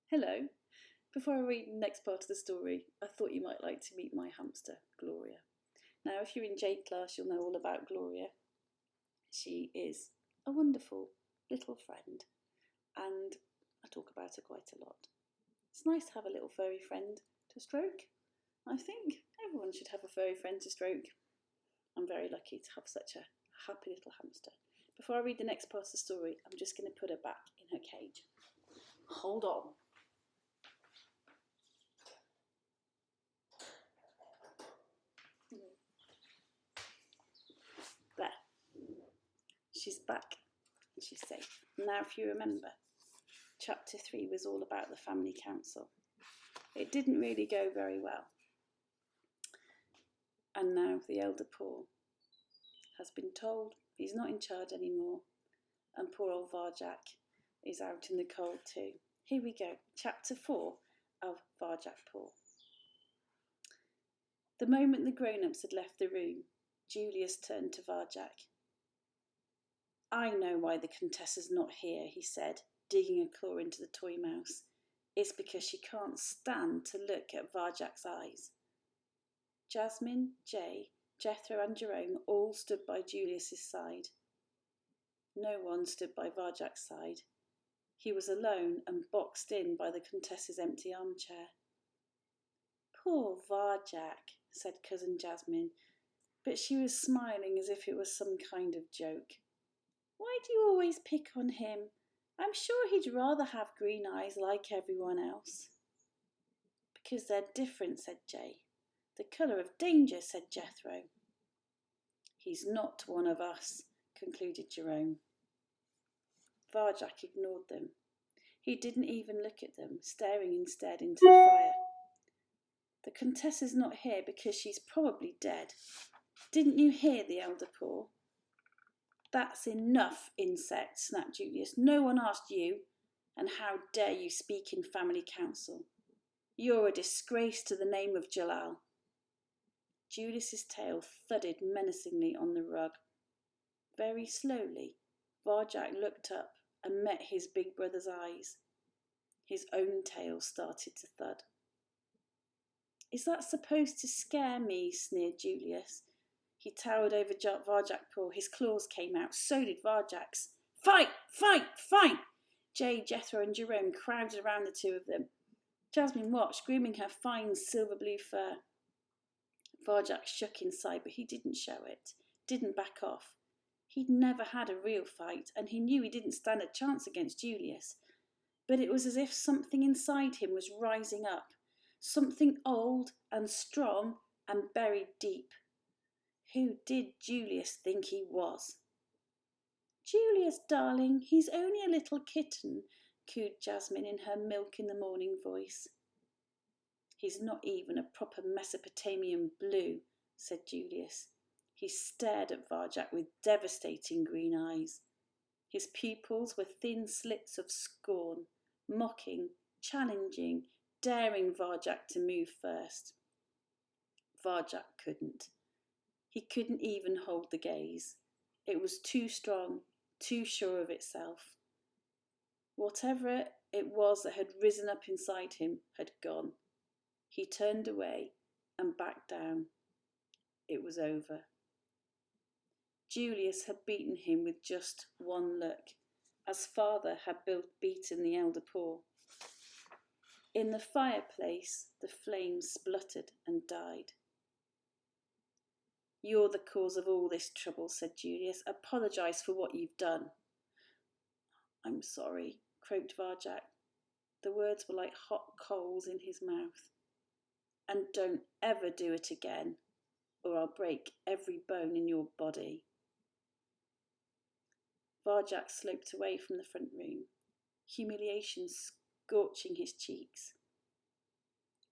Hello. Before I read the next part of the story, I thought you might like to meet my hamster, Gloria. Now, if you're in Jade class, you'll know all about Gloria. She is a wonderful little friend, and I talk about her quite a lot. It's nice to have a little furry friend to stroke. I think everyone should have a furry friend to stroke. I'm very lucky to have such a happy little hamster. Before I read the next part of the story, I'm just going to put her back in her cage. Hold on. There. She's back and she's safe. Now, if you remember, chapter 3 was all about the family council. It didn't really go very well. And now the Elder Paw has been told he's not in charge anymore, and poor old Varjak is out in the cold too. Here we go, chapter 4 of Varjak Paw. The moment the grown-ups had left the room, Julius turned to Varjak. I know why the Contessa's not here, he said, digging a claw into the toy mouse. It's because she can't stand to look at Varjak's eyes. Jasmine, Jay, Jethro and Jerome all stood by Julius's side. No one stood by Varjak's side. He was alone and boxed in by the Contessa's empty armchair. Poor Varjak, said cousin Jasmine, but she was smiling as if it was some kind of joke. Why do you always pick on him? I'm sure he'd rather have green eyes like everyone else. Because they're different, said Jay. The colour of danger, said Jethro. He's not one of us, concluded Jerome. Varjak ignored them. He didn't even look at them, staring instead into the fire. The Contessa's not here because she's probably dead. Didn't you hear the Elder Paw? That's enough, insect, snapped Julius. No one asked you, and how dare you speak in family council? You're a disgrace to the name of Jalal. Julius's tail thudded menacingly on the rug. Very slowly, Varjak looked up and met his big brother's eyes. His own tail started to thud. Is that supposed to scare me? Sneered Julius. He towered over Varjak Paw. His claws came out. So did Varjak's. Fight! Fight! Fight! Jay, Jethro and Jerome crowded around the two of them. Jasmine watched, grooming her fine silver blue fur. Varjak shook inside, but he didn't show it, didn't back off. He'd never had a real fight, and he knew he didn't stand a chance against Julius. But it was as if something inside him was rising up, something old and strong and buried deep. Who did Julius think he was? Julius, darling, he's only a little kitten, cooed Jasmine in her milk-in-the-morning voice. He's not even a proper Mesopotamian blue, said Julius. He stared at Varjak with devastating green eyes. His pupils were thin slits of scorn, mocking, challenging, daring Varjak to move first. Varjak couldn't. He couldn't even hold the gaze. It was too strong, too sure of itself. Whatever it was that had risen up inside him had gone. He turned away and backed down. It was over. Julius had beaten him with just one look, as father had beaten the Elder Paw. In the fireplace, the flames spluttered and died. You're the cause of all this trouble, said Julius. Apologise for what you've done. I'm sorry, croaked Varjak. The words were like hot coals in his mouth. And don't ever do it again, or I'll break every bone in your body. Varjak sloped away from the front room, humiliation scorching his cheeks.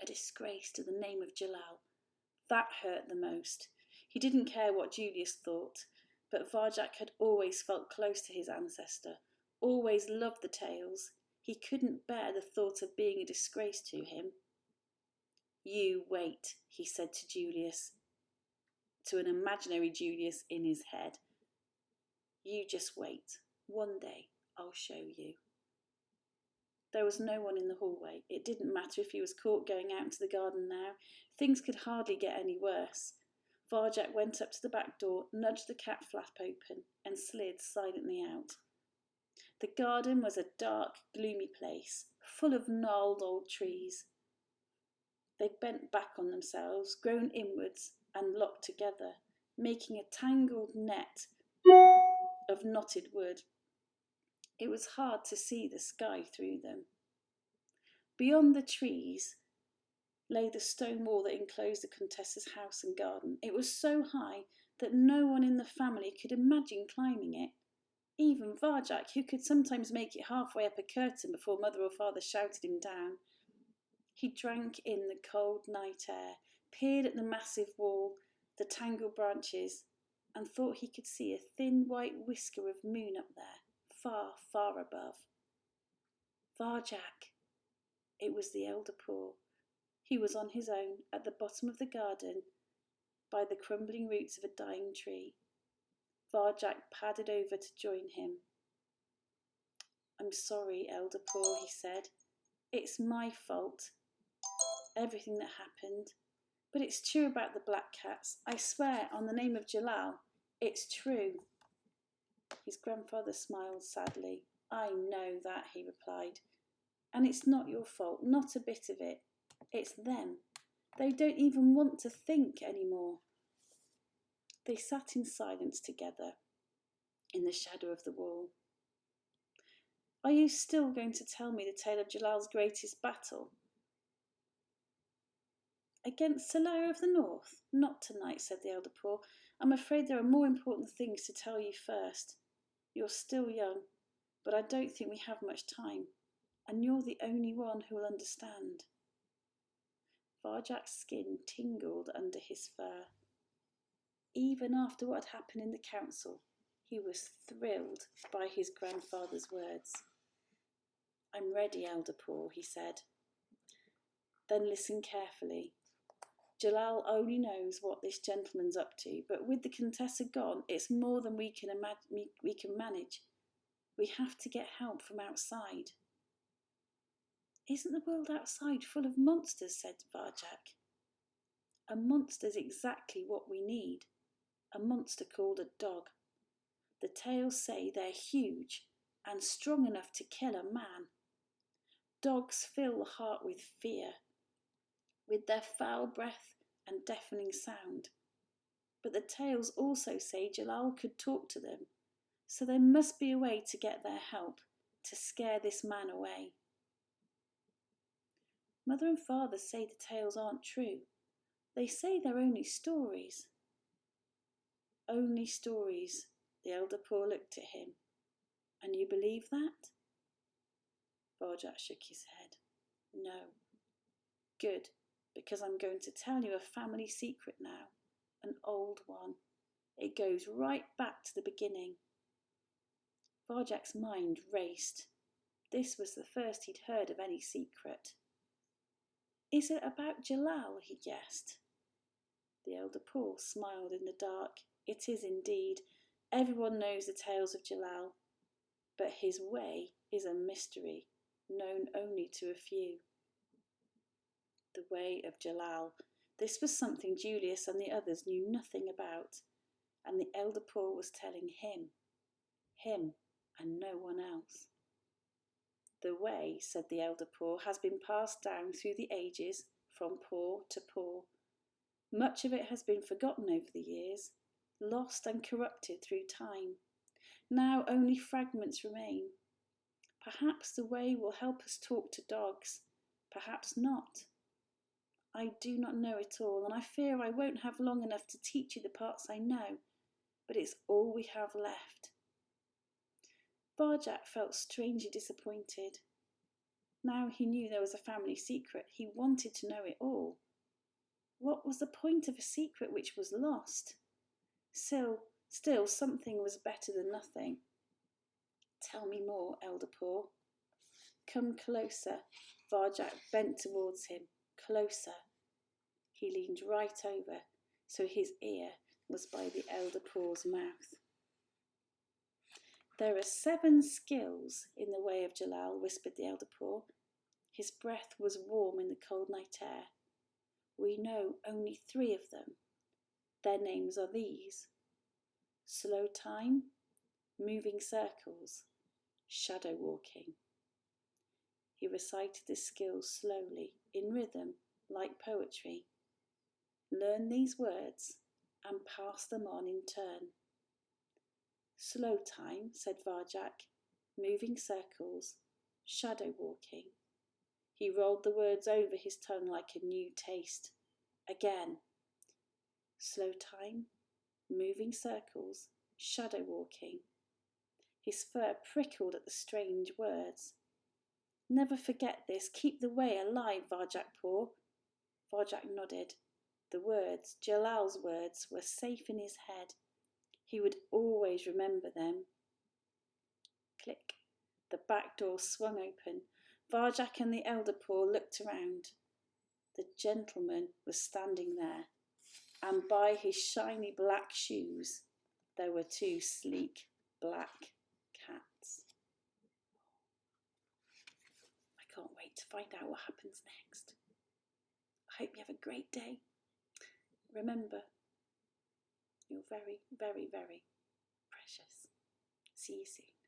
A disgrace to the name of Jalal. That hurt the most. He didn't care what Julius thought, but Varjak had always felt close to his ancestor, always loved the tales. He couldn't bear the thought of being a disgrace to him. You wait, he said to Julius, to an imaginary Julius in his head. You just wait. One day I'll show you. There was no one in the hallway. It didn't matter if he was caught going out into the garden now. Things could hardly get any worse. Varjak went up to the back door, nudged the cat flap open, and slid silently out. The garden was a dark, gloomy place, full of gnarled old trees. They bent back on themselves, grown inwards and locked together, making a tangled net of knotted wood. It was hard to see the sky through them. Beyond the trees lay the stone wall that enclosed the Contessa's house and garden. It was so high that no one in the family could imagine climbing it. Even Varjak, who could sometimes make it halfway up a curtain before Mother or Father shouted him down. He drank in the cold night air, peered at the massive wall, the tangled branches, and thought he could see a thin white whisker of moon up there, far, far above. Varjak! It was the Elder Paw. He was on his own at the bottom of the garden by the crumbling roots of a dying tree. Varjak padded over to join him. "I'm sorry, Elder Paw," he said. "It's my fault, everything that happened. But it's true about the black cats. I swear on the name of Jalal, it's true." His grandfather smiled sadly. "I know that," he replied. "And it's not your fault, not a bit of it. It's them. They don't even want to think anymore." They sat in silence together in the shadow of the wall. "Are you still going to tell me the tale of Jalal's greatest battle?" "Against Salaya of the North? Not tonight," said the Elder Paw. "I'm afraid there are more important things to tell you first. You're still young, but I don't think we have much time, and you're the only one who will understand." Varjak's skin tingled under his fur. Even after what had happened in the council, he was thrilled by his grandfather's words. "I'm ready, Elder Paw," he said. "Then listen carefully. Jalal only knows what this gentleman's up to, but with the Contessa gone, it's more than we can manage. We have to get help from outside." "Isn't the world outside full of monsters?" said Varjak. "A monster's exactly what we need. A monster called a dog. The tales say they're huge and strong enough to kill a man. Dogs fill the heart with fear, with their foul breath and deafening sound. But the tales also say Jalal could talk to them, so there must be a way to get their help, to scare this man away." "Mother and Father say the tales aren't true. They say they're only stories." "Only stories." The Elder Paw looked at him. "And you believe that?" Varjak shook his head. "No." "Good, because I'm going to tell you a family secret now, an old one. It goes right back to the beginning." Varjak's mind raced. This was the first he'd heard of any secret. "Is it about Jalal?" he guessed. The Elder Paw smiled in the dark. "It is indeed. Everyone knows the tales of Jalal, but his way is a mystery, known only to a few." The way of Jalal. This was something Julius and the others knew nothing about, and the Elder Paw was telling him and no one else. "The way," said the Elder Paw, "has been passed down through the ages from paw to paw. Much of it has been forgotten over the years, lost and corrupted through time. Now only fragments remain. Perhaps the way will help us talk to dogs, perhaps not. I do not know it all, and I fear I won't have long enough to teach you the parts I know, but it's all we have left." Varjak felt strangely disappointed. Now he knew there was a family secret. He wanted to know it all. What was the point of a secret which was lost? Still, something was better than nothing. "Tell me more, Elder Paw." "Come closer." Varjak bent towards him. Closer. He leaned right over, so his ear was by the Elder Paw's mouth. There are 7 skills in the way of Jalal, whispered the Elder Paw. His breath was warm in the cold night air. We know only 3 of them. Their names are these: slow time, moving circles, shadow walking. He recited the skills slowly, in rhythm, like poetry. Learn these words and pass them on in turn. Slow time, said Varjak, moving circles, shadow walking. He rolled the words over his tongue like a new taste. Again. Slow time, moving circles, shadow walking. His fur prickled at the strange words. Never forget this. Keep the way alive, Varjak Paw. Varjak nodded. The words, Jalal's words, were safe in his head. He would always remember them. Click. The back door swung open. Varjak and the Elder Paw looked around. The gentleman was standing there, and by his shiny black shoes there were 2 sleek black cats. I can't wait to find out what happens next. I hope you have a great day. Remember, you're very, very, very precious. See you soon.